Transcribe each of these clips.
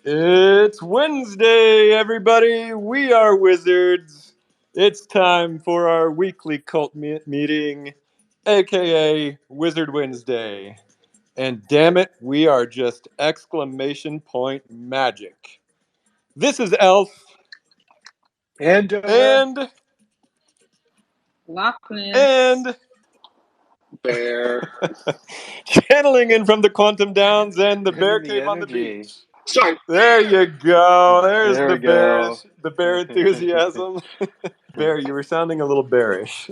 It's Wednesday, everybody. We are wizards. It's time for our weekly cult meeting, aka Wizard Wednesday. And damn it, we are just exclamation point magic. This is Elf And and Bear. channeling in from the Quantum Downs and the Bear the Cave on the energy. beach. Sorry. There you go. There's There the we go. the bear enthusiasm. Bear, you were sounding a little bearish.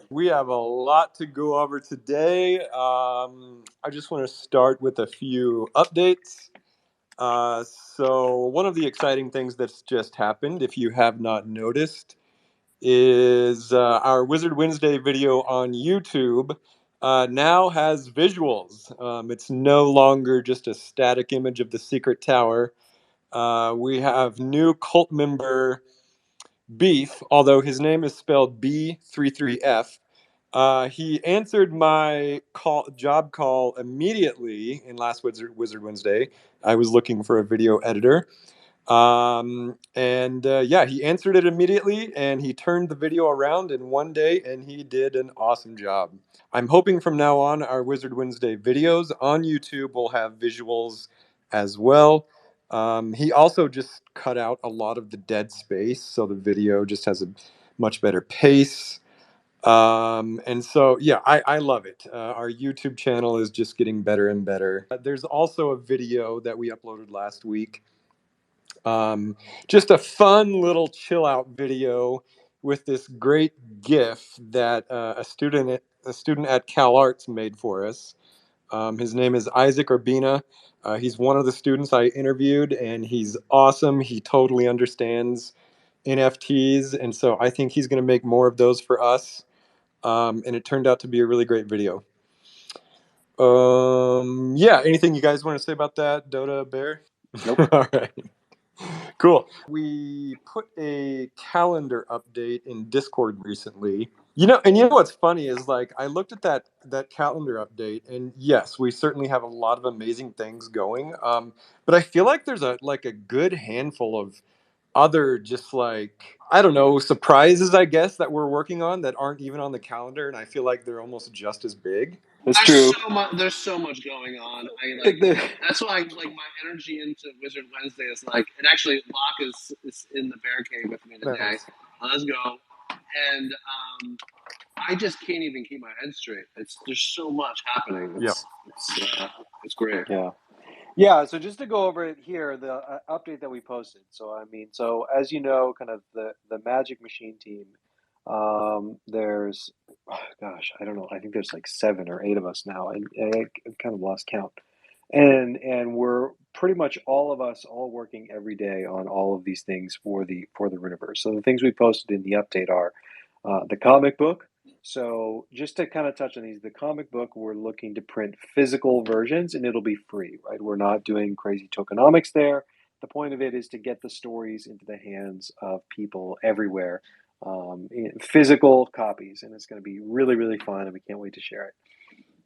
We have a lot to go over today. I just want to start with a few updates. So, one of the exciting things that's just happened, if you have not noticed, is our Wizard Wednesday video on YouTube now has visuals. It's no longer just a static image of the secret tower. We have new cult member Beef, although his name is spelled B33F. He answered my job call immediately in last Wizard Wednesday. I was looking for a video editor. Yeah, he answered it immediately and he turned the video around in one day and he did an awesome job. I'm hoping from now on our Wizard Wednesday videos on YouTube will have visuals as well. He also just cut out a lot of the dead space, so the video just has a much better pace. And so, yeah, I love it. Our YouTube channel is just getting better and better. There's also a video that we uploaded last week. Just a fun little chill out video with this great GIF that a student at Cal Arts made for us. His name is Isaac Urbina. He's one of the students I interviewed, and he's awesome. He totally understands NFTs, and so I think he's going to make more of those for us. And it turned out to be a really great video. Yeah, anything you guys want to say about that, Dota Bear? Nope. All right. Cool. We put a calendar update in Discord recently. You know what's funny is like I looked at that calendar update, and yes, we certainly have a lot of amazing things going. But I feel like there's a good handful of other just like I don't know surprises, I guess, that we're working on that aren't even on the calendar, and I feel like they're almost just as big. That's true. There's so much going on. That's why my energy into Wizard Wednesday is like, and actually Locke is in the Bear Cave with me today. Nice. Let's go. And I just can't even keep my head straight. There's so much happening. It's great. Yeah. So just to go over it here, the update that we posted. So as you know, kind of the Magic Machine team. There's, I don't know. I think there's like 7 or 8 of us now, and I kind of lost count. And we're pretty much all of us all working every day on all of these things for the Runiverse. So the things we posted in the update are the comic book. So just to kind of touch on these, the comic book, we're looking to print physical versions, and it'll be free, right? We're not doing crazy tokenomics there. The point of it is to get the stories into the hands of people everywhere, in physical copies, and it's going to be really, really fun, and we can't wait to share it.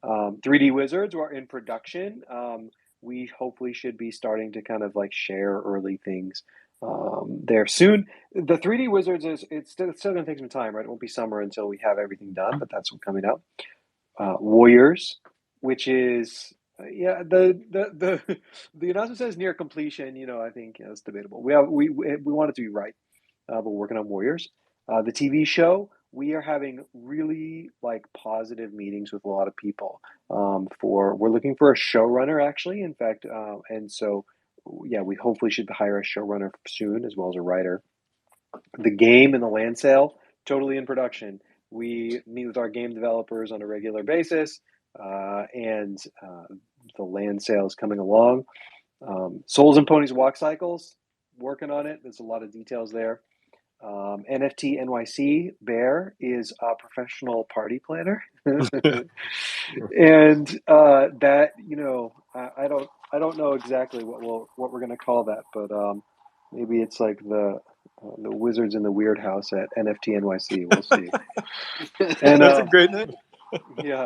3D Wizards are in production. We hopefully should be starting to kind of like share early things there soon. The 3D Wizards it's still going to take some time, right? It won't be summer until we have everything done, but that's what's coming up. Warriors, which is the announcement says near completion. I think it's debatable. We want it to be right, but we're working on Warriors. The TV show, we are having really positive meetings with a lot of people. We're looking for a showrunner, actually. In fact, and so we hopefully should hire a showrunner soon, as well as a writer. The game and the land sale, totally in production. We meet with our game developers on a regular basis, and the land sale is coming along. Souls and Ponies Walk Cycles, working on it. There's a lot of details there. NFT NYC Bear is a professional party planner, and that I don't know exactly what we're gonna call that, but maybe it's like the Wizards in the Weird House at NFT NYC. We'll see. And that's a great name. Yeah,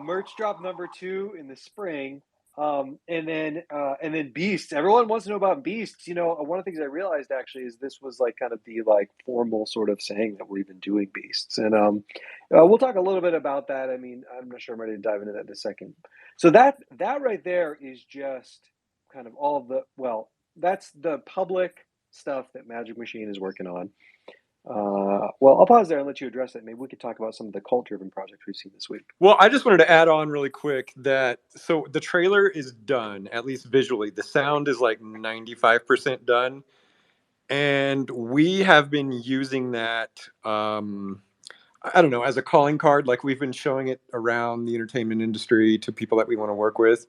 merch drop number 2 in the spring. And then Beasts. Everyone wants to know about Beasts. You know, one of the things I realized actually is this was like kind of the like formal sort of saying that we're even doing Beasts, and we'll talk a little bit about that. I mean, I'm not sure I'm ready to dive into that in a second. So that right there is just kind of all of the that's the public stuff that Magic Machine is working on. Well, I'll pause there and let you address it. Maybe we could talk about some of the cult-driven projects we've seen this week. Well, I just wanted to add on really quick that so the trailer is done, at least visually. The sound is like 95% done. And we have been using that, I don't know, as a calling card. Like we've been showing it around the entertainment industry to people that we want to work with.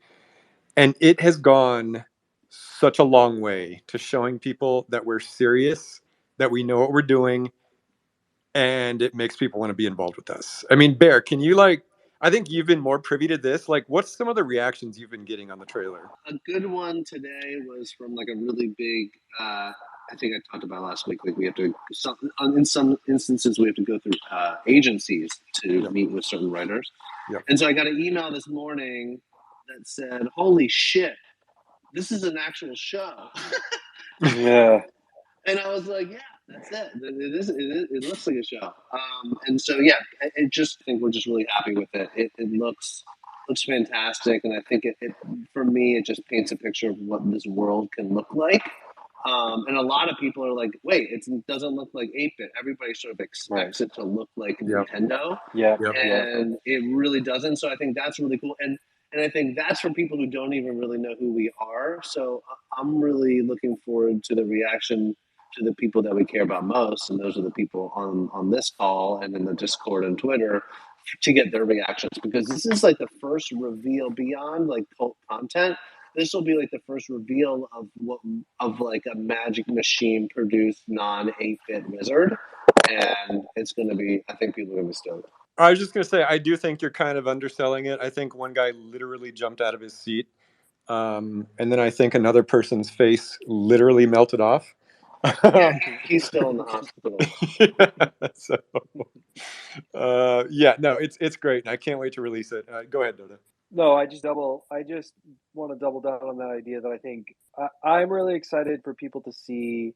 And it has gone such a long way to showing people that we're serious, that we know what we're doing, and it makes people want to be involved with us. I mean, Bear, can you like? I think you've been more privy to this. Like, what's some of the reactions you've been getting on the trailer? A good one today was from like a really big. I think I talked about last week. Like we have to, in some instances, we have to go through agencies to meet with certain writers. Yep. And so I got an email this morning that said, "Holy shit, this is an actual show." Yeah. And I was like, "Yeah, that's it. It looks like a show." And so yeah, I think we're just really happy with it. It looks fantastic, and I think it for me it just paints a picture of what this world can look like. And a lot of people are like, "Wait, it doesn't look like 8-bit." Everybody sort of expects it to look like Nintendo, and it really doesn't. So I think that's really cool, and I think that's for people who don't even really know who we are. So I'm really looking forward to the reaction to the people that we care about most, and those are the people on this call and in the Discord and Twitter, to get their reactions, because this is like the first reveal beyond like cult content. This will be like the first reveal of like a Magic Machine produced non 8-bit wizard, and it's going to be. I think people are going to be stoked. I was just going to say, I do think you're kind of underselling it. I think one guy literally jumped out of his seat, and then I think another person's face literally melted off. Yeah, he's still in the hospital. It's great. I can't wait to release it. Go ahead, Doda. No, I just want to double down on that idea that I think I'm really excited for people to see.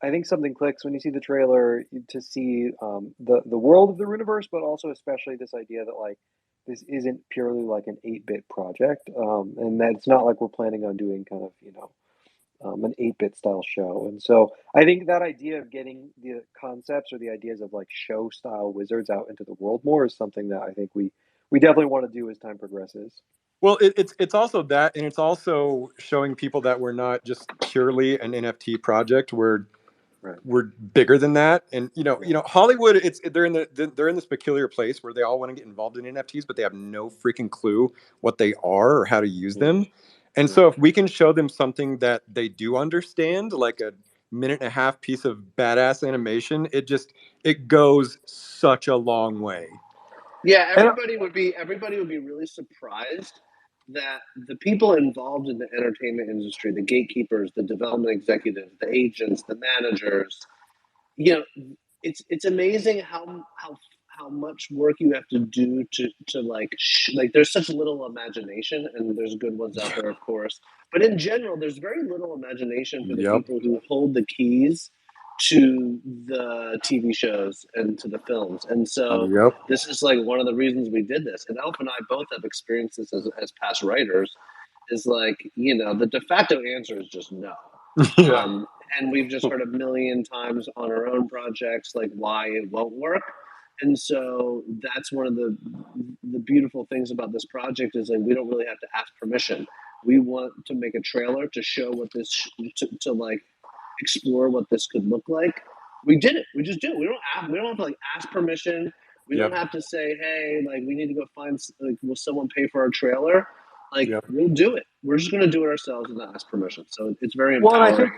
I think something clicks when you see the trailer to see the world of the Runiverse, but also especially this idea that like this isn't purely like an 8-bit project, and that it's not like we're planning on doing kind of an 8-bit style show. And so I think that idea of getting the concepts or the ideas of like show style wizards out into the world more is something that I think we definitely want to do as time progresses. Well, it's also that, and it's also showing people that we're not just purely an NFT project. We're bigger than that, and Hollywood. They're in this peculiar place where they all want to get involved in NFTs, but they have no freaking clue what they are or how to use them. And so, if we can show them something that they do understand, like a minute and a half piece of badass animation, it goes such a long way. Yeah, everybody would be really surprised that the people involved in the entertainment industry, the gatekeepers, the development executives, the agents, the managers, it's amazing how much work you have to do to like there's such little imagination, and there's good ones out there, of course, but in general there's very little imagination for the people who hold the keys to the TV shows and to the films. And so this is like one of the reasons we did this. And Elf and I both have experienced this as past writers, is like, the de facto answer is just no. And we've just heard a million times on our own projects, like why it won't work. And so that's one of the beautiful things about this project, is like we don't really have to ask permission. We want to make a trailer to show what this, to like explore what this could look like. We did it. We just do it. We don't have to like ask permission. We don't have to say, hey, like we need to go find, like, will someone pay for our trailer? Like we'll do it. We're just going to do it ourselves and not ask permission. So it's very empowering.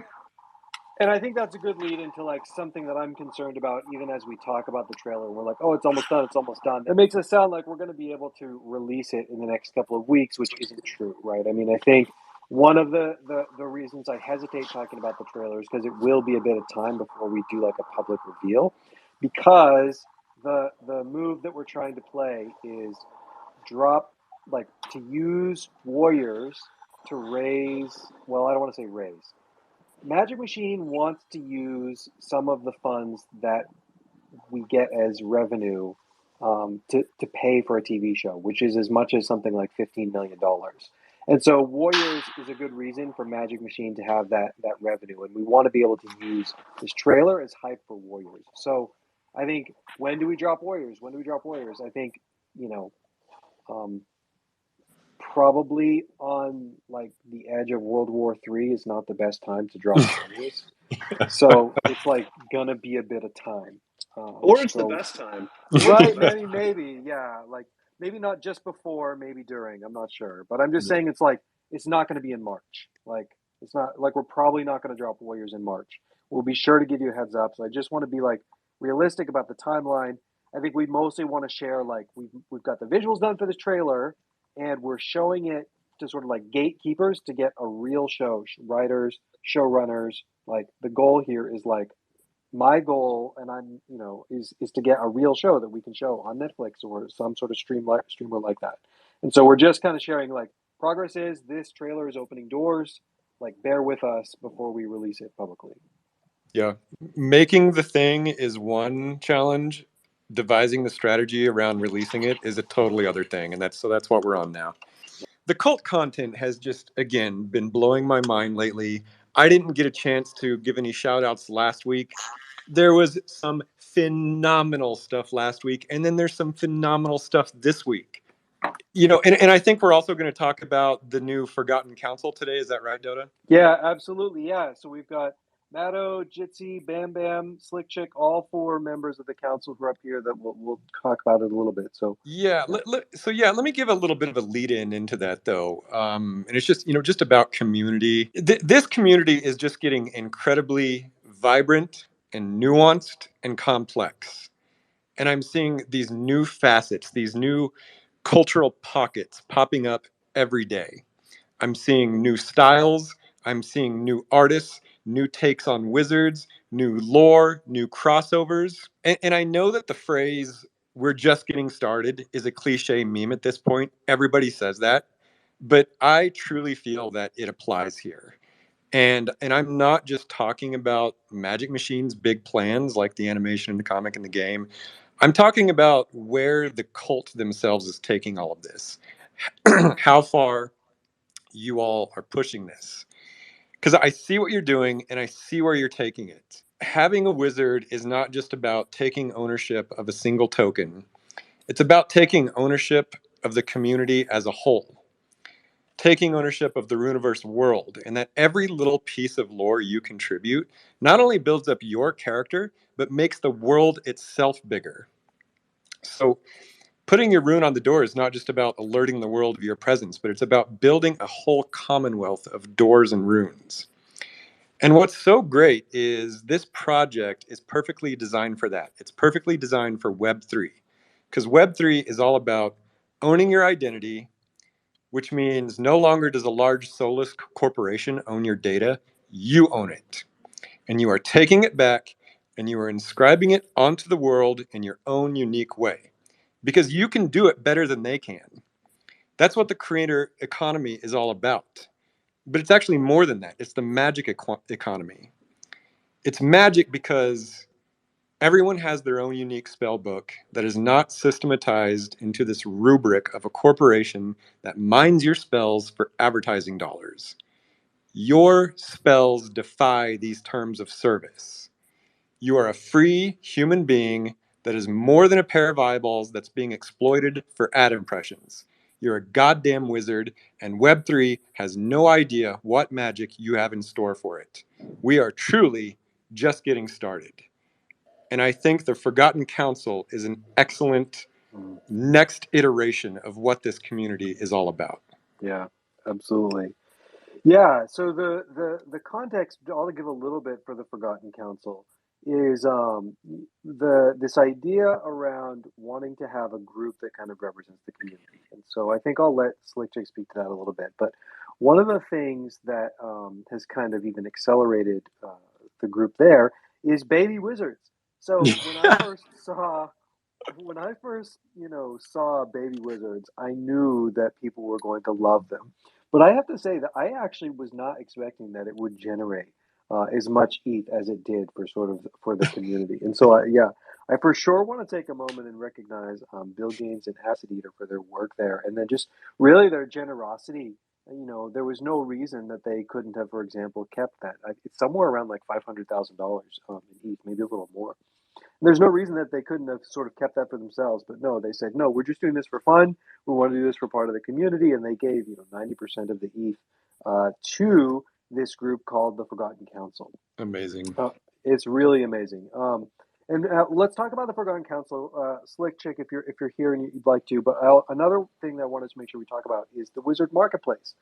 And I think that's a good lead into like something that I'm concerned about, even as we talk about the trailer. We're like, oh, it's almost done. It's almost done. It makes us sound like we're going to be able to release it in the next couple of weeks, which isn't true, right? I mean, I think one of the reasons I hesitate talking about the trailer is because it will be a bit of time before we do like a public reveal, because the move that we're trying to play is drop like to use warriors to raise. Well, I don't want to say raise. Magic Machine wants to use some of the funds that we get as revenue to pay for a TV show, which is as much as something like $15 million. And so Warriors is a good reason for Magic Machine to have that revenue, and we want to be able to use this trailer as hype for Warriors. So I think when do we drop Warriors? When do we drop Warriors? I think um, probably on like the edge of World War III is not the best time to drop Warriors. So it's like gonna be a bit of time. Or it's the So best time. right, maybe, yeah, like maybe not just before, maybe during. I'm not sure, but I'm just saying it's like it's not going to be in March. Like it's not like we're probably not going to drop Warriors in March. We'll be sure to give you a heads up. So I just want to be like realistic about the timeline. I think we mostly want to share like we've got the visuals done for this trailer, and we're showing it to sort of like gatekeepers to get a real show, writers, showrunners. Like the goal here is like my goal, and I'm is to get a real show that we can show on Netflix or some sort of streamer like that. And so we're just kind of sharing like progress is this trailer is opening doors. Like bear with us before we release it publicly. Yeah. Making the thing is one challenge. Devising the strategy around releasing it is a totally other thing. And that's what we're on now. The cult content has just, again, been blowing my mind lately. I didn't get a chance to give any shout outs last week. There was some phenomenal stuff last week, and then there's some phenomenal stuff this week. And I think we're also going to talk about the new Forgotten Council today. Is that right, Dota? Yeah, absolutely. Yeah. So we've got Matto, Jitsi, Bam Bam, Slick Chick, all four members of the council who are up here that we'll talk about it a little bit. So Yeah. Let me give a little bit of a lead in into that though. And it's just about community. This community is just getting incredibly vibrant and nuanced and complex. And I'm seeing these new facets, these new cultural pockets popping up every day. I'm seeing new styles. I'm seeing new artists, new takes on wizards, new lore, new crossovers. And I know that the phrase, we're just getting started, is a cliche meme at this point. Everybody says that. But I truly feel that it applies here. And I'm not just talking about Magic Machine's big plans like the animation and the comic and the game. I'm talking about where the cult themselves is taking all of this. How far you all are pushing this. Because I see what you're doing and I see where you're taking it. Having a wizard is not just about taking ownership of a single token, it's about taking ownership of the community as a whole, taking ownership of the Runiverse world, and that every little piece of lore you contribute not only builds up your character, but makes the world itself bigger. So, putting your rune on the door is not just about alerting the world of your presence, but it's about building a whole commonwealth of doors and runes. And what's so great is this project is perfectly designed for that. It's perfectly designed for Web3, because Web3 is all about owning your identity, which means no longer does a large soulless corporation own your data. You own it. And you are taking it back and you are inscribing it onto the world in your own unique way, because you can do it better than they can. That's what the creator economy is all about. But it's actually more than that. It's the magic economy. It's magic because everyone has their own unique spell book that is not systematized into this rubric of a corporation that mines your spells for advertising dollars. Your spells defy these terms of service. You are a free human being that is more than a pair of eyeballs that's being exploited for ad impressions. You're a goddamn wizard, and Web3 has no idea what magic you have in store for it. We are truly just getting started. And I think the Forgotten Council is an excellent next iteration of what this community is all about. yeah, absolutely. Yeah, so the context, I'll give a little bit for the Forgotten Council, is the this idea around wanting to have a group that kind of represents the community. And so I think I'll let Slick Jake speak to that a little bit. But one of the things that has kind of even accelerated the group there is baby wizards. So when I first saw when I first, saw Baby Wizards, I knew that people were going to love them. But I have to say that I actually was not expecting that it would generate as much ETH as it did for for the community. And so, yeah, I for sure want to take a moment and recognize Bill Gaines and Acid Eater for their work there, and then just really their generosity. There was no reason that they couldn't have, for example, kept that. It's somewhere around like $500,000 in ETH, maybe a little more. There's no reason that they couldn't have sort of kept that for themselves, but no, they said, no, we're just doing this for fun. We want to do this for part of the community, and they gave 90% of the ETH to this group called the Forgotten Council. Amazing. It's really amazing. And let's talk about the Forgotten Council, Slick Chick, if you're here and you'd like to. But another thing that I wanted to make sure we talk about is the Wizard Marketplace.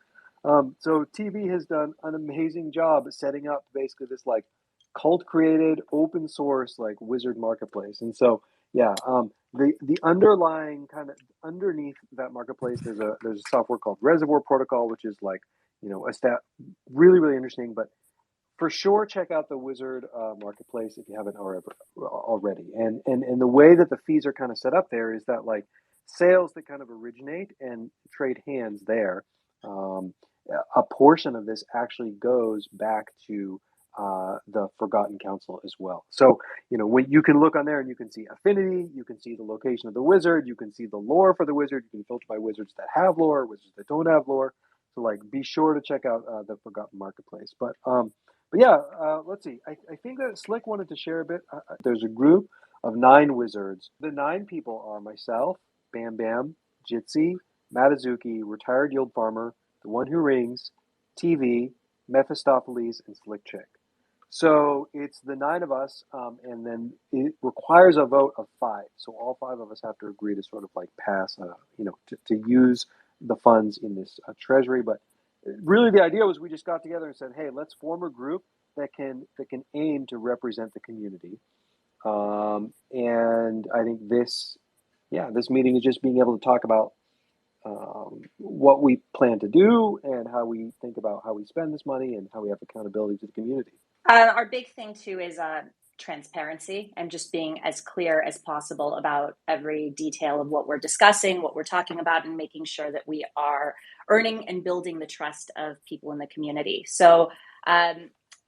So TV has done an amazing job setting up basically this like cult created open source like Wizard Marketplace. And so yeah, the underlying kind of underneath that marketplace, there's a software called Reservoir Protocol, which is like a really really interesting. But for sure, check out the Wizard Marketplace if you haven't already. And the way that the fees are kind of set up there is that like sales that kind of originate and trade hands there. Um, a portion of this actually goes back to the Forgotten Council as well. So, when you can look on there and you can see affinity, you can see the location of the wizard, you can see the lore for the wizard, you can filter by wizards that have lore, wizards that don't have lore. So, like, be sure to check out the Forgotten Marketplace. But yeah, let's see. I think that Slick wanted to share a bit. There's a group of 9 wizards. The 9 people are myself, Bam Bam, Jitsi, Matazuki, Retired Yield Farmer, The One Who Rings, TV, Mephistopheles, and Slick Chick. So it's the 9 of us, and then it requires a vote of 5. So all 5 of us have to agree to sort of like pass, to use the funds in this treasury. But really, the idea was we just got together and said, "Hey, let's form a group that can aim to represent the community." And I think this meeting is just being able to talk about what we plan to do and how we think about how we spend this money and how we have accountability to the community. Our big thing too is transparency and just being as clear as possible about every detail of what we're discussing, what we're talking about, and making sure that we are earning and building the trust of people in the community. So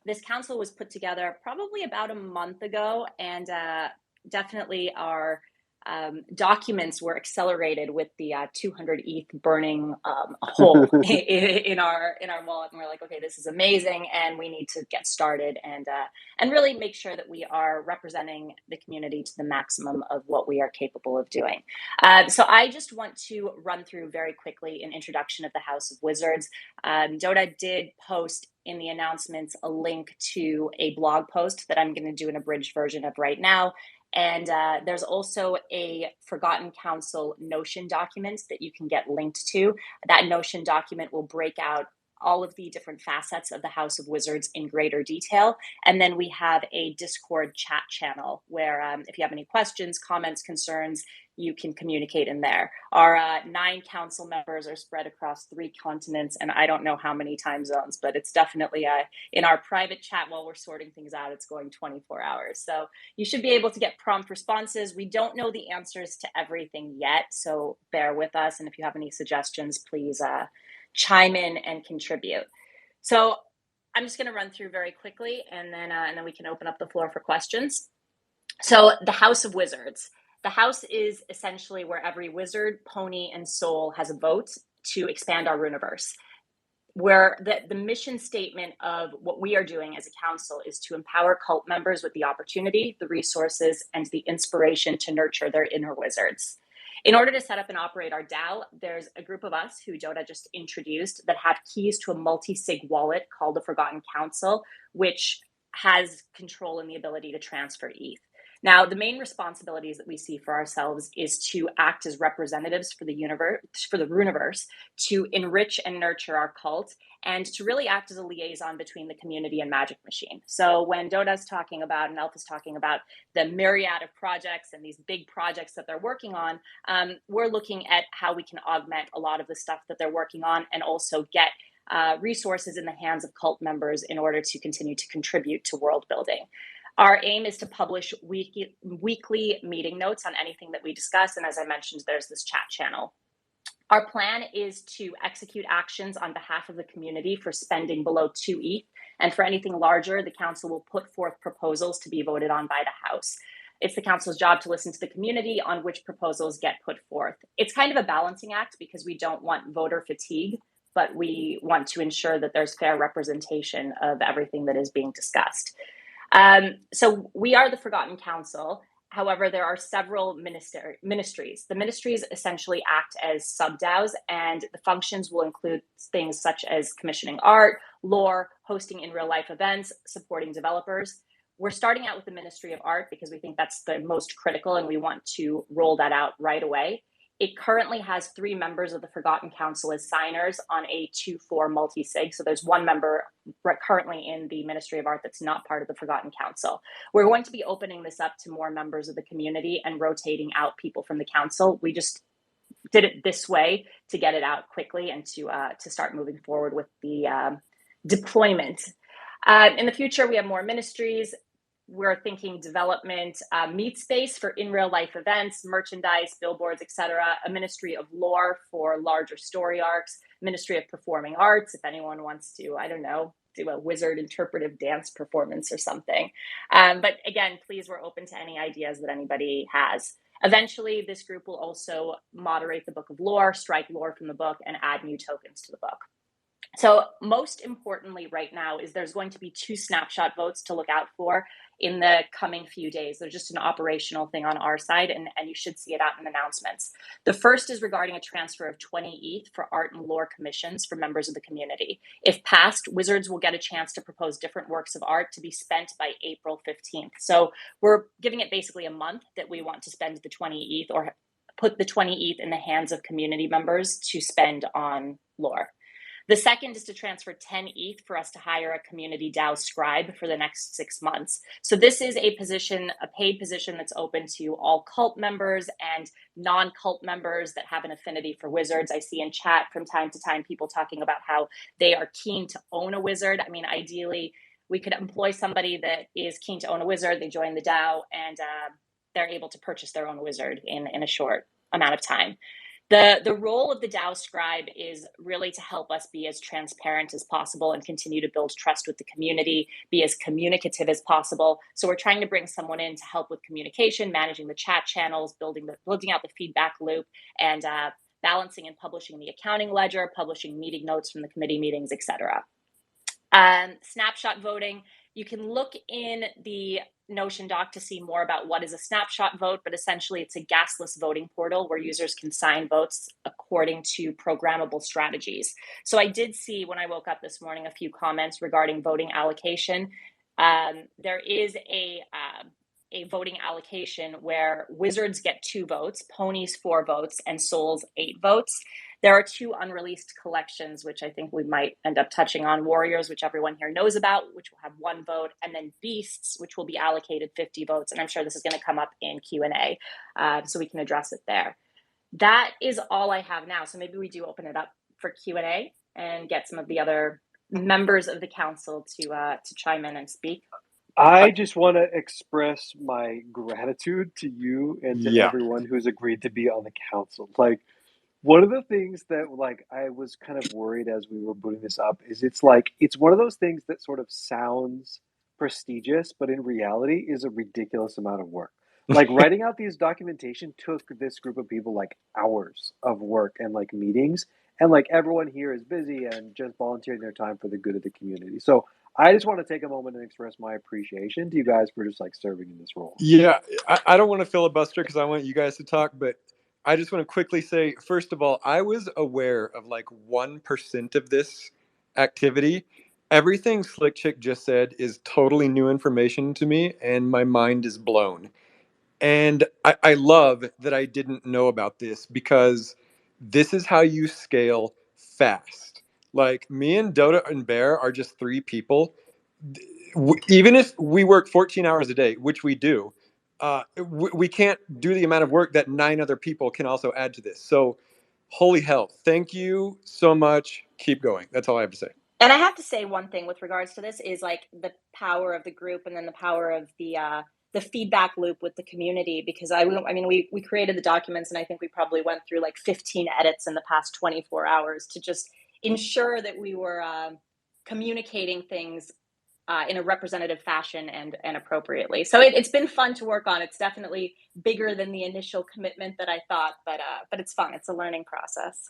this council was put together probably about a month ago, and definitely our documents were accelerated with the 200 ETH burning a hole in our wallet, and we're like, okay, this is amazing, and we need to get started and really make sure that we are representing the community to the maximum of what we are capable of doing. So I just want to run through very quickly an introduction of the House of Wizards. Dota did post in the announcements a link to a blog post that I'm going to do an abridged version of right now. And there's also a Forgotten Council Notion document that you can get linked to. That Notion document will break out all of the different facets of the House of Wizards in greater detail. And then we have a Discord chat channel where if you have any questions, comments, concerns, you can communicate in there. Our 9 council members are spread across 3 continents, and I don't know how many time zones, but it's definitely in our private chat while we're sorting things out, it's going 24 hours. So you should be able to get prompt responses. We don't know the answers to everything yet, so bear with us. And if you have any suggestions, please chime in and contribute. So I'm just going to run through very quickly, and then we can open up the floor for questions. So the House of Wizards. The house is essentially where every wizard, pony, and soul has a vote to expand our universe. Where the mission statement of what we are doing as a council is to empower cult members with the opportunity, the resources, and the inspiration to nurture their inner wizards. In order to set up and operate our DAO, there's a group of us who Dota just introduced that have keys to a multi-sig wallet called the Forgotten Council, which has control and the ability to transfer ETH. Now, the main responsibilities that we see for ourselves is to act as representatives for the Runiverse, to enrich and nurture our cult, and to really act as a liaison between the community and Magic Machine. So when Dota's talking about and Elf is talking about the myriad of projects and these big projects that they're working on, we're looking at how we can augment a lot of the stuff that they're working on and also get resources in the hands of cult members in order to continue to contribute to world building. Our aim is to publish weekly meeting notes on anything that we discuss. And as I mentioned, there's this chat channel. Our plan is to execute actions on behalf of the community for spending below 2 ETH. And for anything larger, the council will put forth proposals to be voted on by the House. It's the council's job to listen to the community on which proposals get put forth. It's kind of a balancing act because we don't want voter fatigue, but we want to ensure that there's fair representation of everything that is being discussed. So we are the Forgotten Council. However, there are several ministries. The ministries essentially act as sub-DAOs, and the functions will include things such as commissioning art, lore, hosting in real life events, supporting developers. We're starting out with the Ministry of Art because we think that's the most critical and we want to roll that out right away. It currently has 3 members of the Forgotten Council as signers on a 2-4 multi-sig. So there's 1 member currently in the Ministry of Art that's not part of the Forgotten Council. We're going to be opening this up to more members of the community and rotating out people from the council. We just did it this way to get it out quickly and to start moving forward with the deployment. In the future, we have more ministries. We're thinking development, meet space for in real life events, merchandise, billboards, etc. A ministry of lore for larger story arcs, ministry of performing arts. If anyone wants to, I don't know, do a wizard interpretive dance performance or something. But again, please, we're open to any ideas that anybody has. Eventually, this group will also moderate the book of lore, strike lore from the book, and add new tokens to the book. So most importantly right now is there's going to be 2 snapshot votes to look out for in the coming few days. They're just an operational thing on our side, and you should see it out in announcements. The first is regarding a transfer of 20 ETH for art and lore commissions for members of the community. If passed, Wizards will get a chance to propose different works of art to be spent by April 15th. So we're giving it basically a month that we want to spend the 20 ETH or put the 20 ETH in the hands of community members to spend on lore. The second is to transfer 10 ETH for us to hire a community DAO scribe for the next 6 months. So this is a position, a paid position that's open to all cult members and non-cult members that have an affinity for wizards. I see in chat from time to time people talking about how they are keen to own a wizard. I mean, ideally, we could employ somebody that is keen to own a wizard. They join the DAO and they're able to purchase their own wizard in a short amount of time. The role of the DAO scribe is really to help us be as transparent as possible and continue to build trust with the community, be as communicative as possible. So we're trying to bring someone in to help with communication, managing the chat channels, building out the feedback loop, and balancing and publishing the accounting ledger, publishing meeting notes from the committee meetings, etc. Snapshot voting. You can look in the Notion doc to see more about what is a snapshot vote, but essentially it's a gasless voting portal where users can sign votes according to programmable strategies. So I did see when I woke up this morning a few comments regarding voting allocation. There is a voting allocation where wizards get 2 votes, ponies 4 votes, and souls 8 votes. There are 2 unreleased collections, which I think we might end up touching on. Warriors, which everyone here knows about, which will have 1 vote, and then beasts, which will be allocated 50 votes. And I'm sure this is going to come up in Q&A, so we can address it there. That is all I have now. So maybe we do open it up for Q&A and get some of the other members of the council to chime in and speak. I just want to express my gratitude to you and to everyone who's agreed to be on the council. Like, one of the things that I was kind of worried as we were putting this up is it's one of those things that sort of sounds prestigious, but in reality is a ridiculous amount of work. Like writing out these documentation took this group of people hours of work and meetings, and everyone here is busy and just volunteering their time for the good of the community. So I just want to take a moment and express my appreciation to you guys for just serving in this role. Yeah, I don't want to filibuster because I want you guys to talk, but I just want to quickly say, first of all, I was aware of 1% of this activity. Everything Slick Chick just said is totally new information to me, and my mind is blown. And I love that I didn't know about this because this is how you scale fast. Me and Dota and Bear are just 3 people. Even if we work 14 hours a day, which we do, we can't do the amount of work that 9 other people can also add to this. So, holy hell, thank you so much. Keep going. That's all I have to say. And I have to say one thing with regards to this is like the power of the group and then the power of the feedback loop with the community, because I mean, we created the documents and I think we probably went through like 15 edits in the past 24 hours to just ensure that we were communicating things in a representative fashion and appropriately. So it's been fun to work on. It's definitely bigger than the initial commitment that I thought, but it's fun. It's a learning process.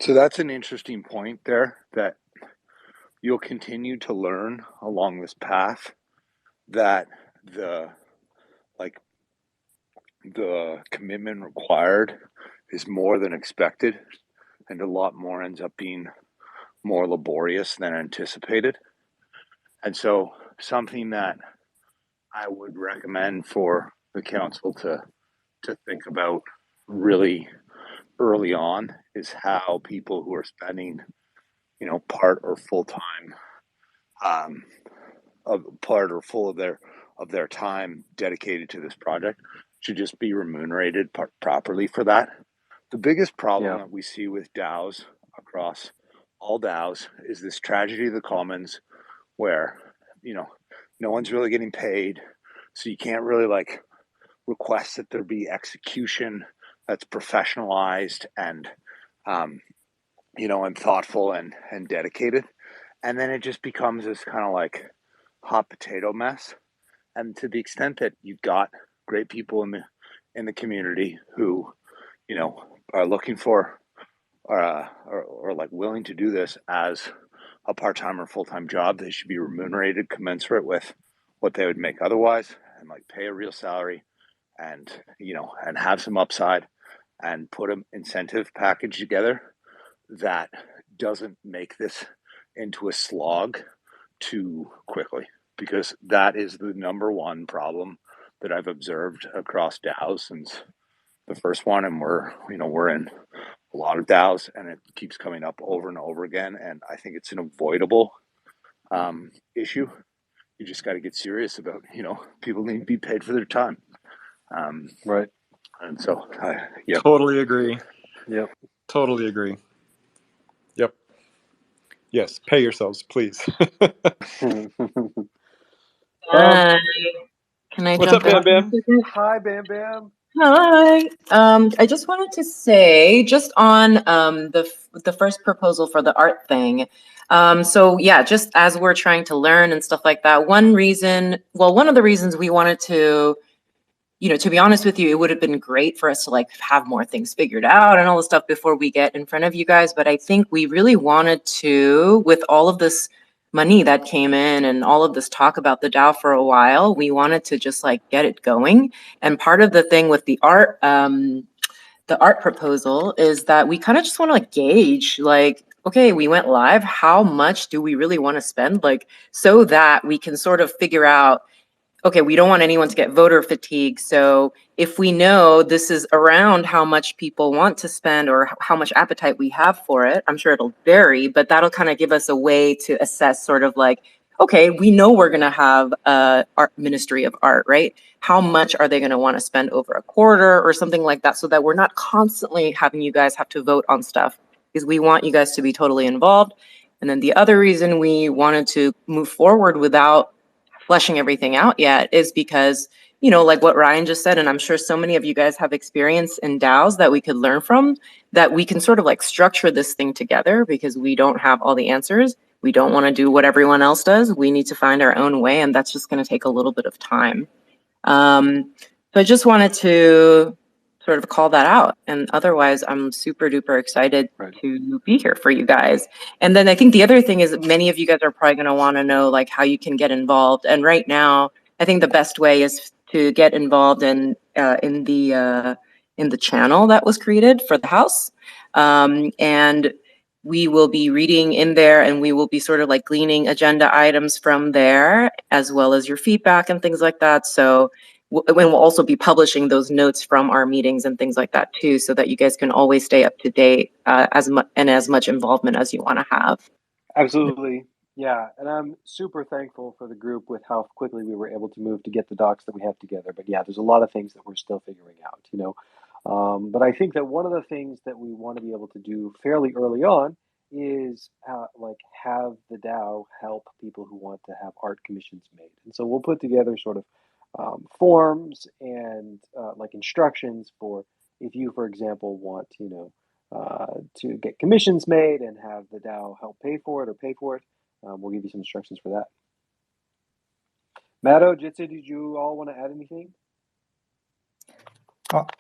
So that's an interesting point there, that you'll continue to learn along this path, that the commitment required is more than expected, and a lot more ends up being more laborious than anticipated. And so something that I would recommend for the council to think about really early on is how people who are spending, part or full time, part or full of their time dedicated to this project should just be remunerated properly for that. The biggest problem that we see with DAOs across all DAOs is this tragedy of the commons, where no one's really getting paid, so you can't really request that there be execution that's professionalized and and thoughtful and dedicated, and then it just becomes this kind of hot potato mess. And to the extent that you've got great people in the community who are looking for or willing to do this as a part-time or full-time job, they should be remunerated commensurate with what they would make otherwise, and pay a real salary, and and have some upside, and put an incentive package together that doesn't make this into a slog too quickly, because that is the number one problem that I've observed across DAOs since the first one, and we're in a lot of DAOs, and it keeps coming up over and over again, and I think it's an avoidable issue. You just got to get serious about, people need to be paid for their time. Right. And so, Totally agree. Yep. Totally agree. Yep. Yes, pay yourselves, please. Hi. Can I What's jump up, Bam in? Bam? Hi, Bam Bam. Hi. I just wanted to say, just on the first proposal for the art thing. So yeah, just as we're trying to learn and stuff like that, one of the reasons we wanted to, to be honest with you, it would have been great for us to have more things figured out and all the stuff before we get in front of you guys. But I think we really wanted to, with all of this money that came in and all of this talk about the DAO for a while, we wanted to just get it going. And part of the thing with the art proposal is that we kind of just want to gauge, okay, we went live, how much do we really want to spend, so that we can sort of figure out, okay, we don't want anyone to get voter fatigue. So if we know this is around how much people want to spend or how much appetite we have for it, I'm sure it'll vary, but that'll kind of give us a way to assess sort of okay, we know we're going to have a art ministry of art, right? How much are they going to want to spend over a quarter or something like that, so that we're not constantly having you guys have to vote on stuff, because we want you guys to be totally involved. And then the other reason we wanted to move forward without fleshing everything out yet is because, like what Ryan just said, and I'm sure so many of you guys have experience in DAOs that we could learn from, that we can sort of structure this thing together, because we don't have all the answers. We don't want to do what everyone else does. We need to find our own way, and that's just going to take a little bit of time. So I just wanted to sort of call that out. And otherwise, I'm super duper excited to be here for you guys. And then I think the other thing is that many of you guys are probably going to want to know how you can get involved. And right now, I think the best way is to get involved in the channel that was created for the house. And we will be reading in there, and we will be sort of gleaning agenda items from there, as well as your feedback and things like that. So we'll also be publishing those notes from our meetings and things like that too, so that you guys can always stay up to date as much involvement as you want to have. Absolutely. Yeah. And I'm super thankful for the group with how quickly we were able to move to get the docs that we have together. But yeah, there's a lot of things that we're still figuring out, But I think that one of the things that we want to be able to do fairly early on is like have the DAO help people who want to have art commissions made. And so we'll put together sort of forms and like instructions for if you, for example, want to get commissions made and have the DAO help pay for it or pay for it. We'll give you some instructions for that. Matto, Jitsi, did you all want to add anything?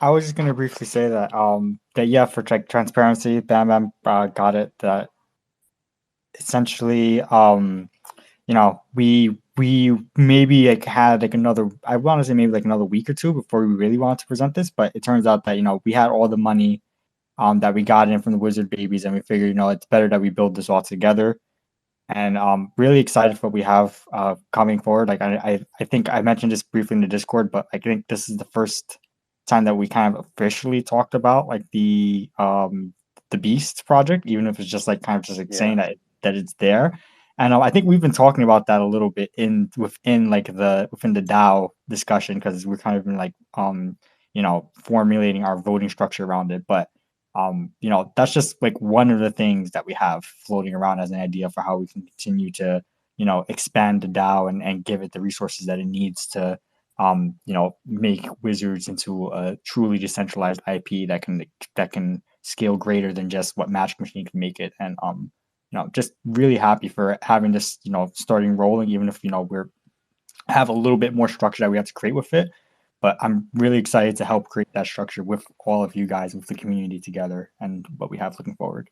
I was just gonna briefly say that yeah, for like transparency, Bam Bam got it. That essentially we maybe like had like another, I want to say maybe like another week or two before we really wanted to present this, but it turns out that we had all the money that we got in from the Wizard babies, and we figured it's better that we build this all together. And really excited for what we have coming forward. Like I think I mentioned this briefly in the Discord, but I think this is the first time that we kind of officially talked about like the Beast project, even if it's just like kind of just like saying that it's there. And I think we've been talking about that a little bit within the DAO discussion, because we're kind of been like formulating our voting structure around it. But that's just like one of the things that we have floating around as an idea for how we can continue to expand the DAO and give it the resources that it needs to make Wizards into a truly decentralized IP that can scale greater than just what Magic Machine can make it. And just really happy for having this starting rolling, even if we're have a little bit more structure that we have to create with it. But I'm really excited to help create that structure with all of you guys, with the community together, and what we have looking forward.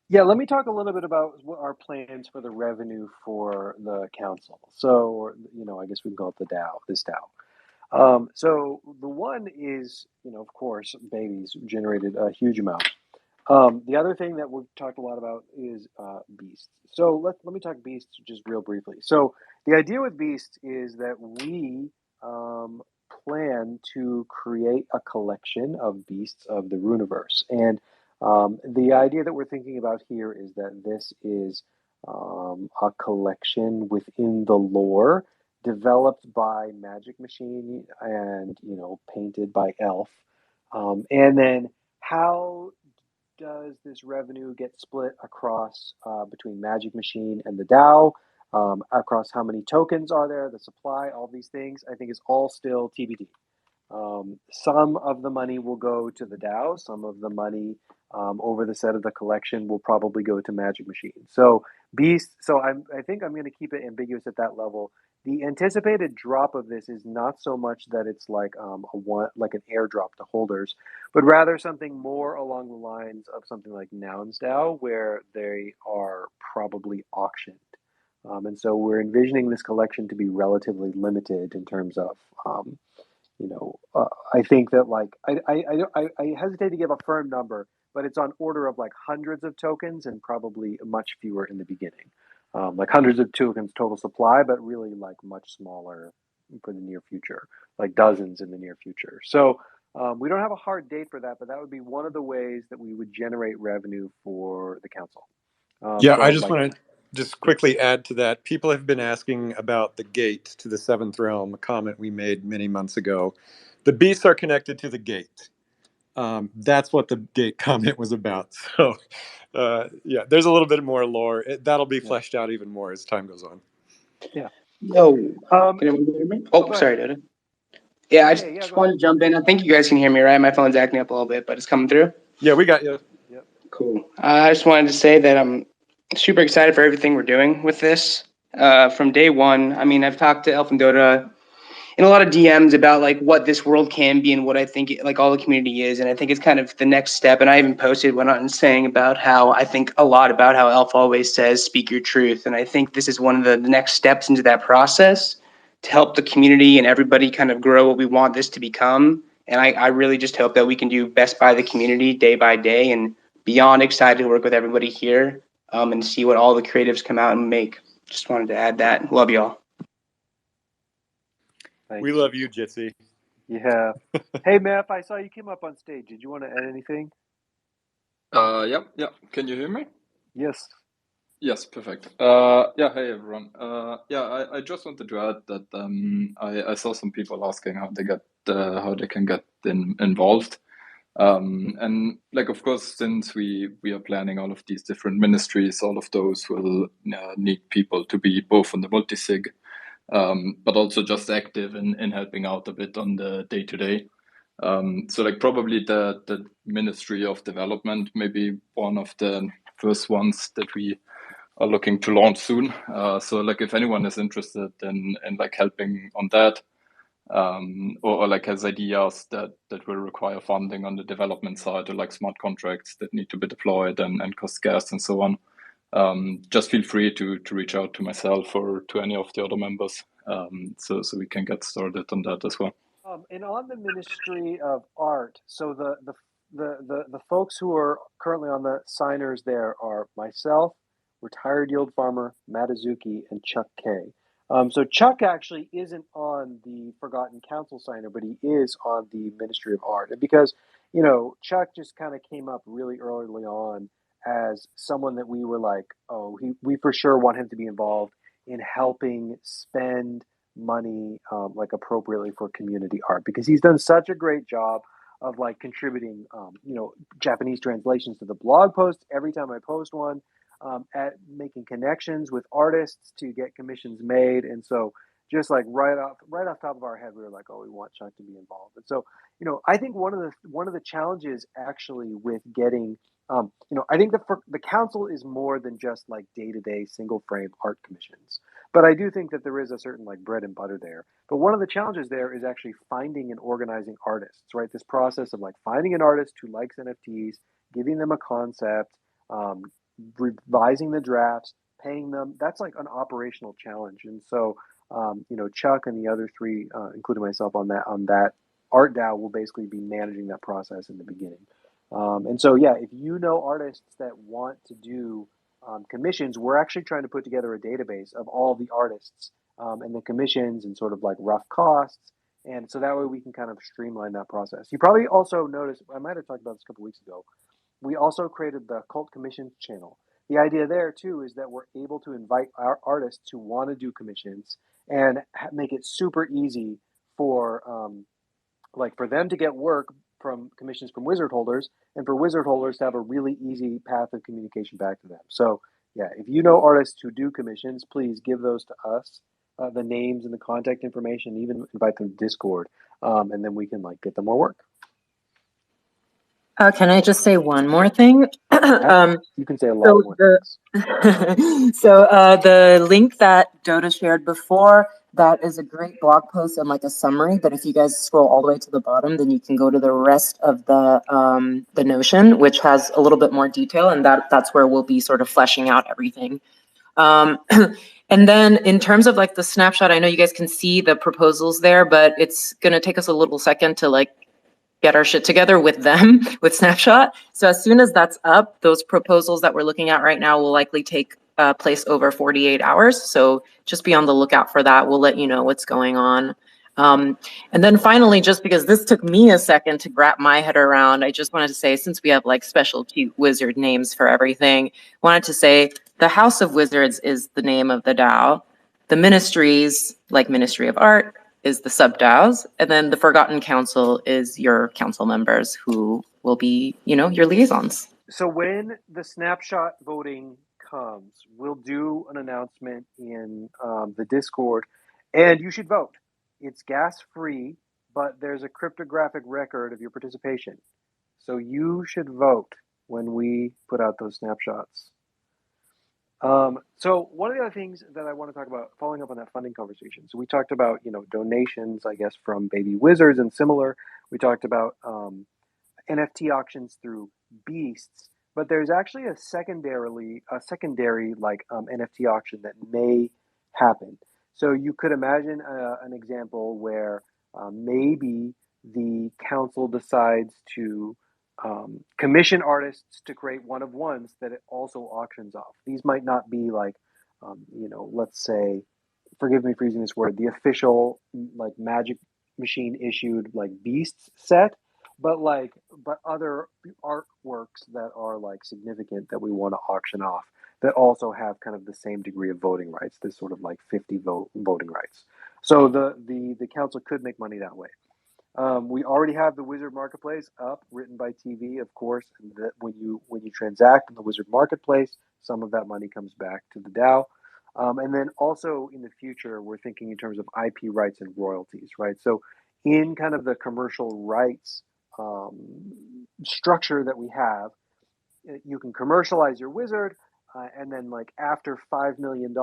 Yeah, let me talk a little bit about what our plans for the revenue for the council. So, I guess we can call it the DAO, this DAO. So the one is, of course, babies generated a huge amount. The other thing that we've talked a lot about is Beasts. So let me talk Beasts just real briefly. So the idea with Beasts is that we plan to create a collection of Beasts of the Runiverse. And the idea that we're thinking about here is that this is a collection within the lore developed by Magic Machine and, painted by Elf. And then how does this revenue get split across between Magic Machine and the DAO? Across how many tokens are there, the supply, all these things, I think is all still TBD. Some of the money will go to the DAO. Some of the money over the set of the collection will probably go to Magic Machine. So Beast. So I think I'm going to keep it ambiguous at that level. The anticipated drop of this is not so much that it's like like an airdrop to holders, but rather something more along the lines of something like Nouns DAO, where they are probably auctioned. And so we're envisioning this collection to be relatively limited in terms of, I think that like I hesitate to give a firm number, but it's on order of like hundreds of tokens and probably much fewer in the beginning. Like hundreds of tokens total supply, but really like much smaller for the near future, like dozens in the near future. So we don't have a hard date for that, but that would be one of the ways that we would generate revenue for the council. I just want to just quickly add to that. People have been asking about the gate to the seventh realm, a comment we made many months ago. The beasts are connected to the gate. That's what the gate comment was about. So, there's a little bit more lore. That'll be fleshed out even more as time goes on. Yeah. Yo, can everyone hear me? Oh, sorry, Dada. Yeah, I just wanted to jump in. I think you guys can hear me, right? My phone's acting up a little bit, but it's coming through. Yeah, we got you. Yep. Cool. I just wanted to say that I'm super excited for everything we're doing with this. From day one, I mean, I've talked to Elf and Dota in a lot of DMs about like what this world can be and what I think like all the community is, and I think it's kind of the next step. And I even went on saying about how I think a lot about how Elf always says, "Speak your truth," and I think this is one of the next steps into that process to help the community and everybody kind of grow what we want this to become. And I really just hope that we can do best by the community day by day, and beyond excited to work with everybody here and see what all the creatives come out and make. Just wanted to add that. Love y'all. We love you, Jitsi. Yeah. Hey, Map, I saw you came up on stage. Did you want to add anything? Yeah. Can you hear me? Yes. Yes, perfect. Hey everyone. I just wanted to add that I saw some people asking how they can get involved. And like, of course, since we are planning all of these different ministries, all of those will need people to be both on the multi-sig, but also just active in helping out a bit on the day-to-day. So like probably the Ministry of Development, maybe one of the first ones that we are looking to launch soon. So like if anyone is interested in like helping on that, or like has ideas that will require funding on the development side, or like smart contracts that need to be deployed and cost gas and so on, just feel free to reach out to myself or to any of the other members, so we can get started on that as well. And on the Ministry of Art, so the folks who are currently on the signers there are myself, retired yield farmer Matazuki, and Chuck K. So Chuck actually isn't on the Forgotten Council signer, but he is on the Ministry of Art. And because, you know, Chuck just kind of came up really early on as someone that we were like, oh, we for sure want him to be involved in helping spend money like appropriately for community art, because he's done such a great job of like contributing you know, Japanese translations to the blog post every time I post one, at making connections with artists to get commissions made. And so just like right off top of our head, we were like, oh, we want Chuck to be involved. And so, you know, I think one of the challenges actually with getting you know, I think the council is more than just like day-to-day single frame art commissions. But I do think that there is a certain like bread and butter there. But one of the challenges there is actually finding and organizing artists, right? This process of like finding an artist who likes NFTs, giving them a concept, revising the drafts, paying them. That's like an operational challenge. And so, you know, Chuck and the other three, including myself on that art DAO, will basically be managing that process in the beginning. And so, yeah, if you know artists that want to do commissions, we're actually trying to put together a database of all the artists and the commissions and sort of like rough costs. And so that way we can kind of streamline that process. You probably also noticed, I might have talked about this a couple weeks ago, we also created the Cult Commissions channel. The idea there too is that we're able to invite our artists who want to do commissions and make it super easy for like for them to get work from commissions from wizard holders, and for wizard holders to have a really easy path of communication back to them. So yeah, if you know artists who do commissions, please give those to us, the names and the contact information, even invite them to Discord, and then we can like get them more work. Can I just say one more thing? You can say a lot more things. So the link that Dota shared before, that is a great blog post and like a summary. But if you guys scroll all the way to the bottom, then you can go to the rest of the Notion, which has a little bit more detail, and that's where we'll be sort of fleshing out everything. And then in terms of like the snapshot, I know you guys can see the proposals there, but it's going to take us a little second to like get our shit together with them, with Snapshot. So as soon as that's up, those proposals that we're looking at right now will likely take place over 48 hours. So just be on the lookout for that. We'll let you know what's going on. And then finally, just because this took me a second to wrap my head around, I just wanted to say, since we have like special cute wizard names for everything, wanted to say the House of Wizards is the name of the DAO. The ministries, like Ministry of Art, is the sub-DAOs, and then the Forgotten Council is your council members who will be, you know, your liaisons. So when the snapshot voting comes, we'll do an announcement in the Discord, and you should vote. It's gas-free, but there's a cryptographic record of your participation. So you should vote when we put out those snapshots. So one of the other things that I want to talk about, following up on that funding conversation. So we talked about, you know, donations, I guess, from Baby Wizards and similar. We talked about NFT auctions through Beasts, but there's actually a secondary like NFT auction that may happen. So you could imagine an example where maybe the council decides to commission artists to create one of ones that it also auctions off. These might not be like, you know, let's say, forgive me for using this word, the official like Magic Machine issued like Beasts set, but other artworks that are like significant that we want to auction off that also have kind of the same degree of voting rights, this sort of like 50 voting rights. So the council could make money that way. We already have the Wizard Marketplace up, written by TV, of course. And that when you transact in the Wizard Marketplace, some of that money comes back to the DAO. And then also in the future, we're thinking in terms of IP rights and royalties, right? So in kind of the commercial rights structure that we have, you can commercialize your wizard, and then like after $5 million,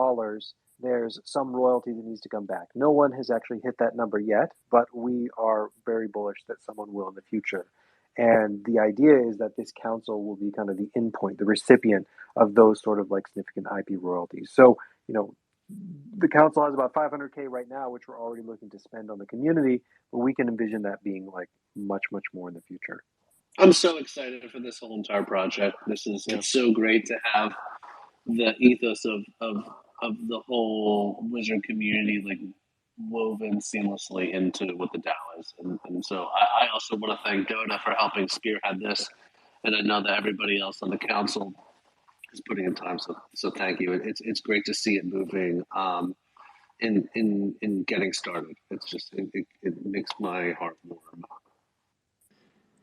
there's some royalty that needs to come back. No one has actually hit that number yet, but we are very bullish that someone will in the future. And the idea is that this council will be kind of the endpoint, the recipient of those sort of like significant IP royalties. So, the council has about 500K right now, which we're already looking to spend on the community, but we can envision that being like much, much more in the future. I'm so excited for this whole entire project. It's so great to have the ethos of the whole wizard community like woven seamlessly into what the DAO is. And so I also want to thank Dota for helping spearhead this. And I know that everybody else on the council is putting in time. So thank you. It's great to see it moving in getting started. It's just it makes my heart warm.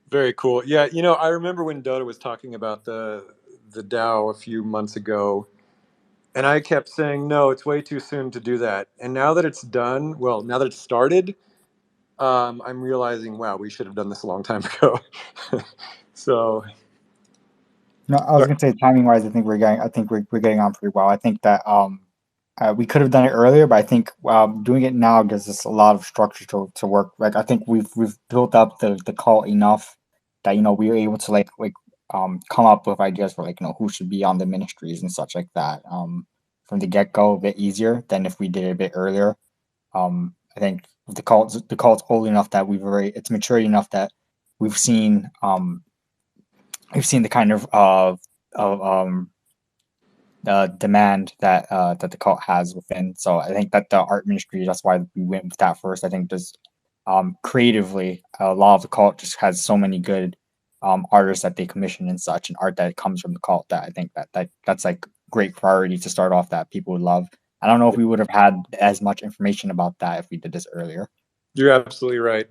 Very cool. Yeah, I remember when Dota was talking about the DAO a few months ago, and I kept saying, no, it's way too soon to do that. And now that it's done, well, now that it's started, I'm realizing, wow, we should have done this a long time ago. So, No, I was gonna say timing wise, I think we're getting on pretty well. I think that we could have done it earlier, but I think doing it now gives us a lot of structure to work. Like I think we've built up the cult enough that we were able to like come up with ideas for like who should be on the ministries and such like that from the get go a bit easier than if we did it a bit earlier. I think the cult's old enough that it's mature enough that we've seen the kind of demand that the cult has within. So I think that the art ministry, that's why we went with that first. I think just creatively, a lot of the cult just has so many good artists that they commission and such, and art that comes from the cult that I think that's like great priority to start off that people would love. I don't know if we would have had as much information about that if we did this earlier. You're absolutely right.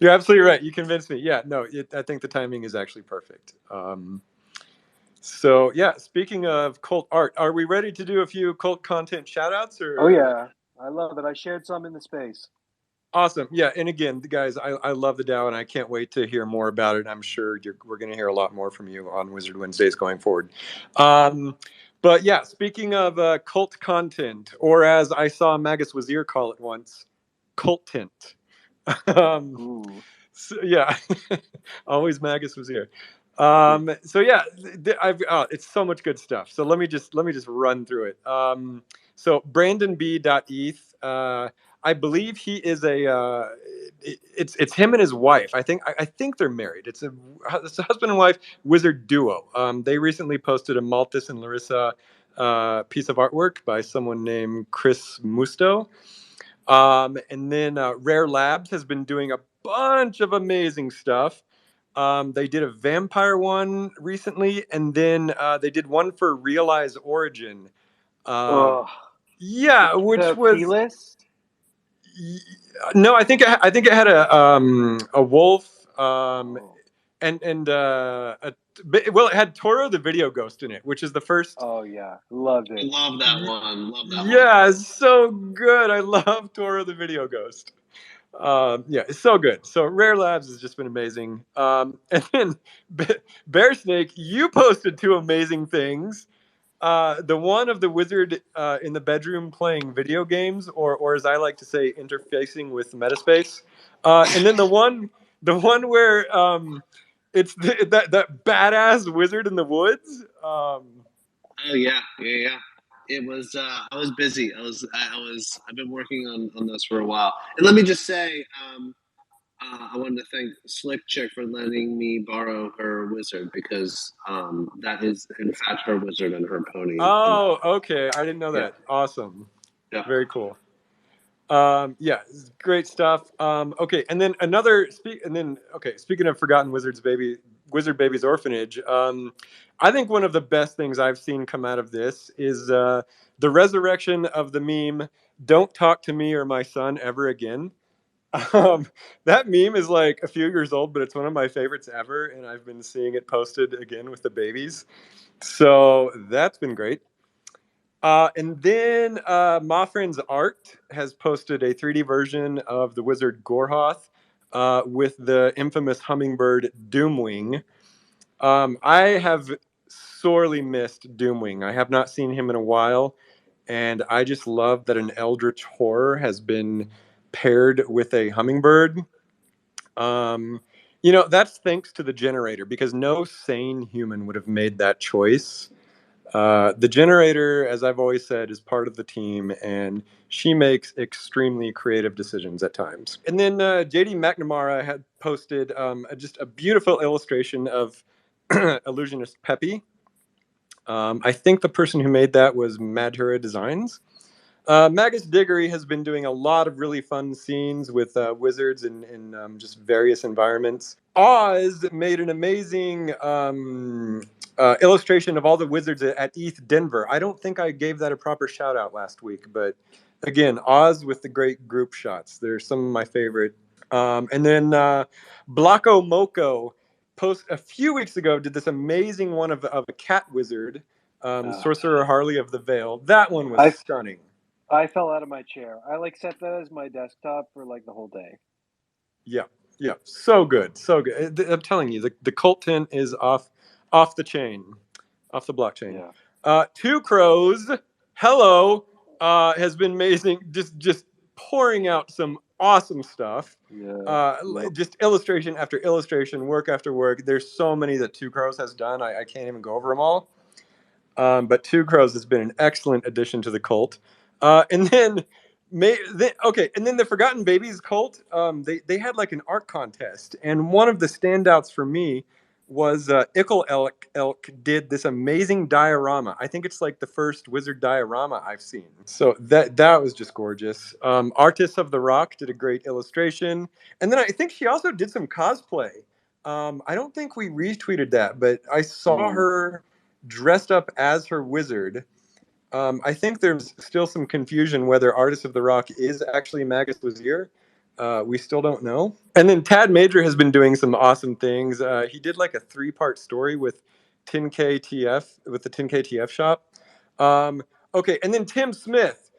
You're absolutely right. You convinced me. Yeah, no, I think the timing is actually perfect. So yeah, speaking of cult art, are we ready to do a few cult content shoutouts? Or oh yeah, I love it. I shared some in the space. Awesome. Yeah, and again, guys, I love the DAO, and I can't wait to hear more about it. I'm sure we're going to hear a lot more from you on Wizard Wednesdays going forward. But yeah, speaking of cult content, or as I saw Magus Wazir call it once, Cult-ent. So, yeah, always Magus Wazir. So yeah, it's so much good stuff. So let me just run through it. So BrandonB.eth, I believe he is it's him and his wife. I think they're married. It's a husband and wife wizard duo. They recently posted a Malthus and Larissa piece of artwork by someone named Chris Musto. And then Rare Labs has been doing a bunch of amazing stuff. They did a vampire one recently, and then they did one for Realize Origin. Yeah, which was P-list? No, I think it had a wolf, and it had Toro the Video Ghost in it, which is the first. Oh yeah, loved it. Love that one. Yeah, it's so good. I love Toro the Video Ghost. Yeah, it's so good. So Rare Labs has just been amazing. And then Bearsnake, you posted two amazing things. The one of the wizard in the bedroom playing video games, or as I like to say, interfacing with Metaspace. And then the one where it's that badass wizard in the woods. Oh yeah. It was. I was busy. I've been working on this for a while. And let me just say, I wanted to thank Slick Chick for letting me borrow her wizard because that is in fact her wizard and her pony. Oh, okay. I didn't know that. Awesome. Yeah. Very cool. Yeah, great stuff. Okay, and then speaking of Forgotten Wizard Baby's Orphanage, I think one of the best things I've seen come out of this is the resurrection of the meme "Don't talk to me or my son ever again." That meme is like a few years old, but it's one of my favorites ever, and I've been seeing it posted again with the babies. So that's been great. And then my friend's Art has posted a 3D version of the wizard Gorhoth with the infamous hummingbird Doomwing. I have sorely missed Doomwing. I have not seen him in a while, and I just love that an eldritch horror has been paired with a hummingbird. Um, that's thanks to the generator because no sane human would have made that choice. The generator, as I've always said, is part of the team, and she makes extremely creative decisions at times. And then JD McNamara had posted just a beautiful illustration of illusionist Peppy. I think the person who made that was Madhura Designs. Magus Diggory has been doing a lot of really fun scenes with wizards in just various environments. Oz made an amazing illustration of all the wizards at ETH Denver. I don't think I gave that a proper shout out last week, but again, Oz with the great group shots. They're some of my favorite. And then Blocko Moko post a few weeks ago did this amazing one of a cat wizard, Sorcerer Harley of the Veil. That one was stunning. I fell out of my chair. I set that as my desktop for the whole day. Yeah, so good, so good. I'm telling you, the Cult-ent is off the chain, off the blockchain. Yeah. Two Crows, hello, has been amazing. Just pouring out some awesome stuff. Yeah. Just illustration after illustration, work after work. There's so many that Two Crows has done. I can't even go over them all. But Two Crows has been an excellent addition to the cult. And then, and then the Forgotten Babies cult. They had like an art contest, and one of the standouts for me was Ickle Elk did this amazing diorama. I think it's like the first wizard diorama I've seen. So that was just gorgeous. Artists of the Rock did a great illustration, and then I think she also did some cosplay. I don't think we retweeted that, but I saw her dressed up as her wizard. I think there's still some confusion whether Artist of the Rock is actually Magus Wazir. We still don't know. And then Tad Major has been doing some awesome things. He did like a 3-part story with 10KTF, with the 10KTF shop. Okay, and then Tim Smith,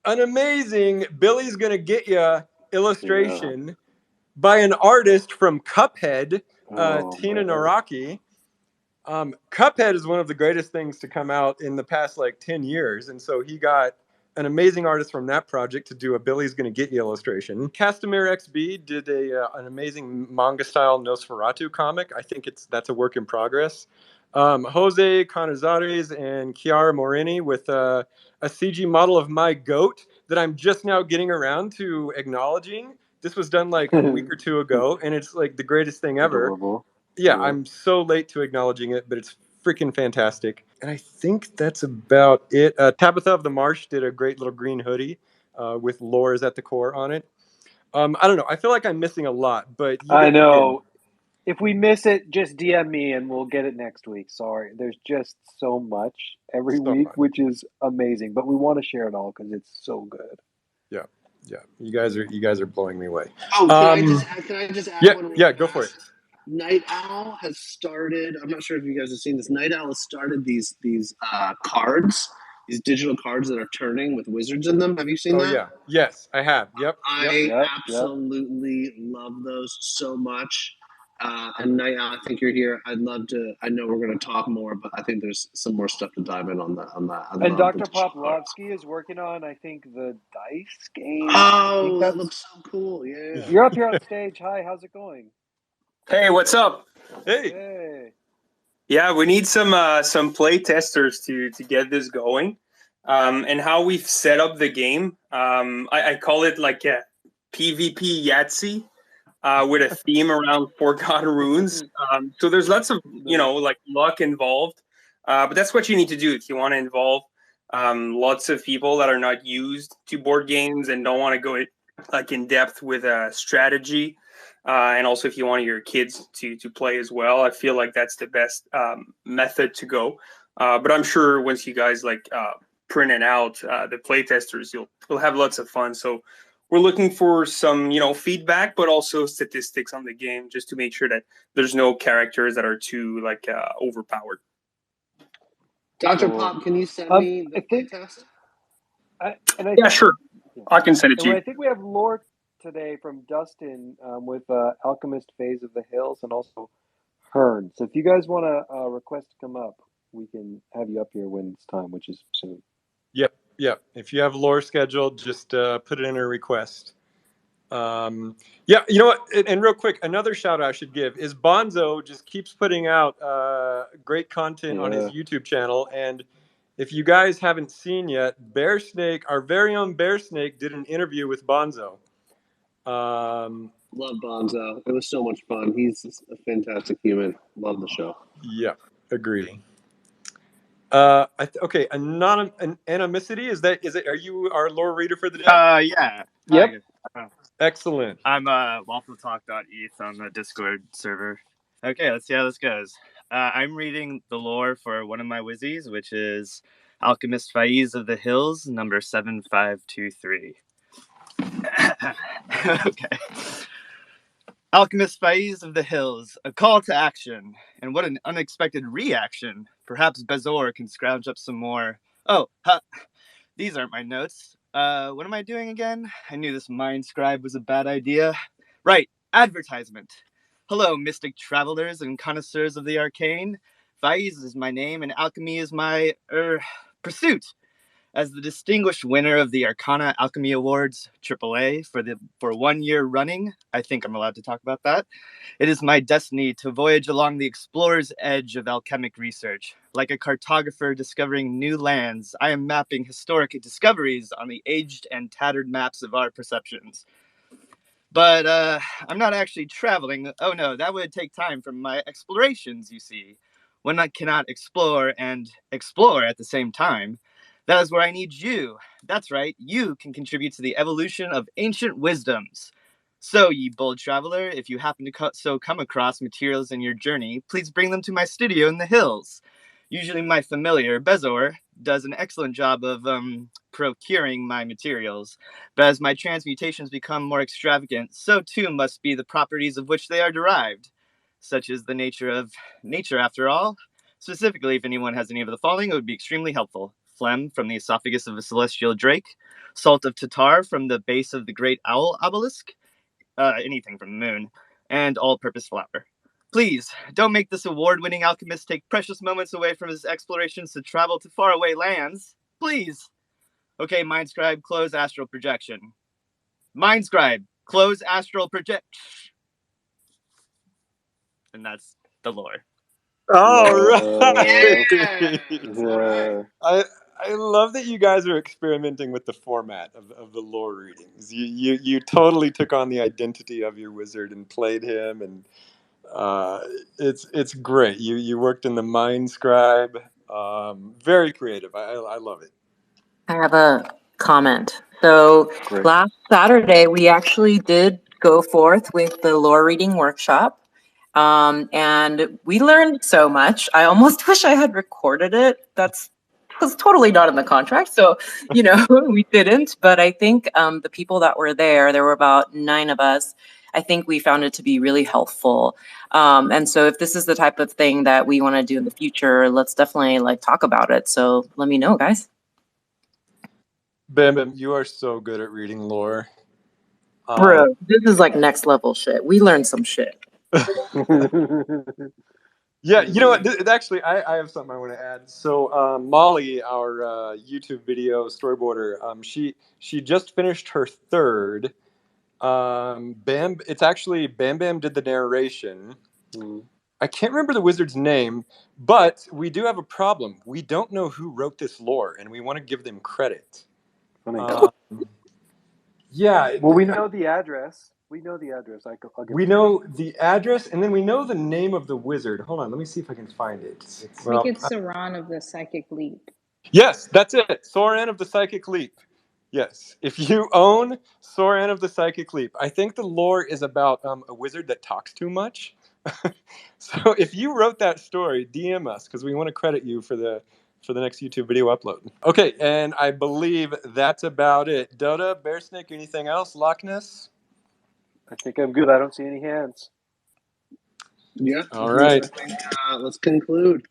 an amazing Billy's Gonna Get Ya illustration by an artist from Cuphead, Tina Naraki. Cuphead is one of the greatest things to come out in the past 10 years, and so he got an amazing artist from that project to do a Billy's Gonna Get You illustration. Castamere XB did an amazing manga-style Nosferatu comic. I think that's a work in progress. Jose Canizares and Chiara Morini with a CG model of my goat that I'm just now getting around to acknowledging. This was done a week or two ago, and it's the greatest thing ever. Adorable. Yeah, I'm so late to acknowledging it, but it's freaking fantastic. And I think that's about it. Tabitha of the Marsh did a great little green hoodie with Lores at the core on it. I don't know. I feel like I'm missing a lot, but I know. If we miss it, just DM me and we'll get it next week. Sorry. There's just so much every week, which is amazing. But we want to share it all because it's so good. Yeah. You guys are blowing me away. Oh, can I just add one? Yeah, go for it. Night Owl has started. I'm not sure if you guys have seen this. Night Owl has started these cards, these digital cards that are turning with wizards in them. Have you seen that? Yeah. Yes, I have. Yep. I absolutely love those so much. And Night Owl, I think you're here. I'd love to. I know we're going to talk more, but I think there's some more stuff to dive in on that. And Dr. Poplovsky is working on, I think, the dice game. Oh, that looks so cool! Yeah. You're up here on stage. Hi, how's it going? Hey, what's up? Hey. Yeah, we need some play testers to get this going. And how we've set up the game, I call it like a PvP Yahtzee with a theme around Forgotten Runes. So there's lots of luck involved, but that's what you need to do if you want to involve lots of people that are not used to board games and don't want to go in depth with a strategy. And also, if you want your kids to play as well, I feel like that's the best method to go. But I'm sure once you guys print it out, the play testers, you'll have lots of fun. So we're looking for some, feedback, but also statistics on the game, just to make sure that there's no characters that are too overpowered. Dr. Cool. Pop, can you send me the playtest? Yeah, sure. I can send it to And you. I think we have lore today from Dustin with Alchemist Phase of the Hills and also Hearn. So if you guys want to request to come up, we can have you up here when it's time, which is soon. Yep. If you have lore scheduled, just put it in a request. You know what? And real quick, another shout out I should give is Bonzo just keeps putting out great content on his YouTube channel. And if you guys haven't seen yet, Bearsnake, our very own Bearsnake, did an interview with Bonzo. Love Bonzo. It was so much fun. He's a fantastic human. Love the show. Yeah, agree. Okay, anonymity, is it? Are you our lore reader for the day? Yeah. Yep. Excellent. I'm waffletalk.eth on the Discord server. Okay, let's see how this goes. I'm reading the lore for one of my wizzies, which is Alchemist Faiz of the Hills, number 7523. Okay. Alchemist Faiz of the Hills, a call to action. And what an unexpected reaction. Perhaps Bezor can scrounge up some more. These aren't my notes. What am I doing again? I knew this mind scribe was a bad idea. Right, advertisement. Hello, mystic travelers and connoisseurs of the arcane. Faiz is my name and alchemy is my, pursuit. As the distinguished winner of the Arcana Alchemy Awards AAA for 1 year running, I think I'm allowed to talk about that, it is my destiny to voyage along the explorer's edge of alchemic research. Like a cartographer discovering new lands, I am mapping historic discoveries on the aged and tattered maps of our perceptions. But I'm not actually traveling. Oh no, that would take time from my explorations, you see. One cannot explore and explore at the same time. That is where I need you. That's right, you can contribute to the evolution of ancient wisdoms. So, ye bold traveler, if you happen to come across materials in your journey, please bring them to my studio in the hills. Usually my familiar, Bezor, does an excellent job of procuring my materials, but as my transmutations become more extravagant, so too must be the properties of which they are derived. Such is the nature of nature, after all. Specifically, if anyone has any of the following, it would be extremely helpful. Phlegm from the esophagus of a celestial drake, salt of Tatar from the base of the great owl obelisk, anything from the moon, and all-purpose flour. Please, don't make this award-winning alchemist take precious moments away from his explorations to travel to faraway lands. Please. Okay, Mindscribe, close astral projection. Mindscribe, close astral project. And that's the lore. All right. Yeah. I love that you guys are experimenting with the format of the lore readings. You totally took on the identity of your wizard and played him, and it's great. You worked in the Mind Scribe. Very creative. I love it. I have a comment. So last Saturday, we actually did go forth with the lore reading workshop. And we learned so much. I almost wish I had recorded it. That's was totally not in the contract. So, we didn't. But I think the people that were there were about 9 of us. I think we found it to be really helpful. And so if this is the type of thing that we want to do in the future, let's definitely talk about it. So let me know, guys. Bam, you are so good at reading lore. Bro, this is next level shit. We learned some shit. Yeah, you know what? Actually, I have something I want to add. So Molly, our YouTube video storyboarder, she just finished her 3rd. It's actually Bam Bam did the narration. I can't remember the wizard's name, but we do have a problem. We don't know who wrote this lore, and we want to give them credit. Yeah. Well, we know the address. We know the address. We know the address, and then we know the name of the wizard. Hold on, let me see if I can find it. I think it's Saran of the Psychic Leap. Yes, that's it. Soran of the Psychic Leap. Yes. If you own Soran of the Psychic Leap, I think the lore is about a wizard that talks too much. So if you wrote that story, DM us because we want to credit you for for the next YouTube video upload. Okay, and I believe that's about it. Dota, Bearsnake, anything else? Loch Ness? I think I'm good. I don't see any hands. Yeah. All right. I think, let's conclude.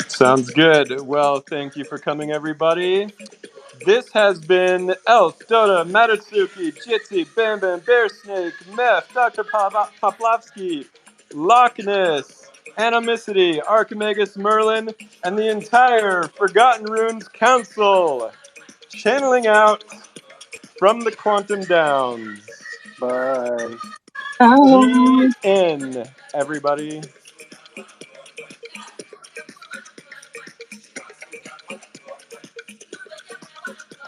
Sounds good. Well, thank you for coming, everybody. This has been Elf, Dota, Matatsuki, Jitsi, Bam Bam, Bearsnake, Meph, Dr. Poplovsky, Loch Ness, Animicity, Archimegus Merlin, and the entire Forgotten Runes Council. Channeling out from the Quantum Downs. Bye. The end, everybody.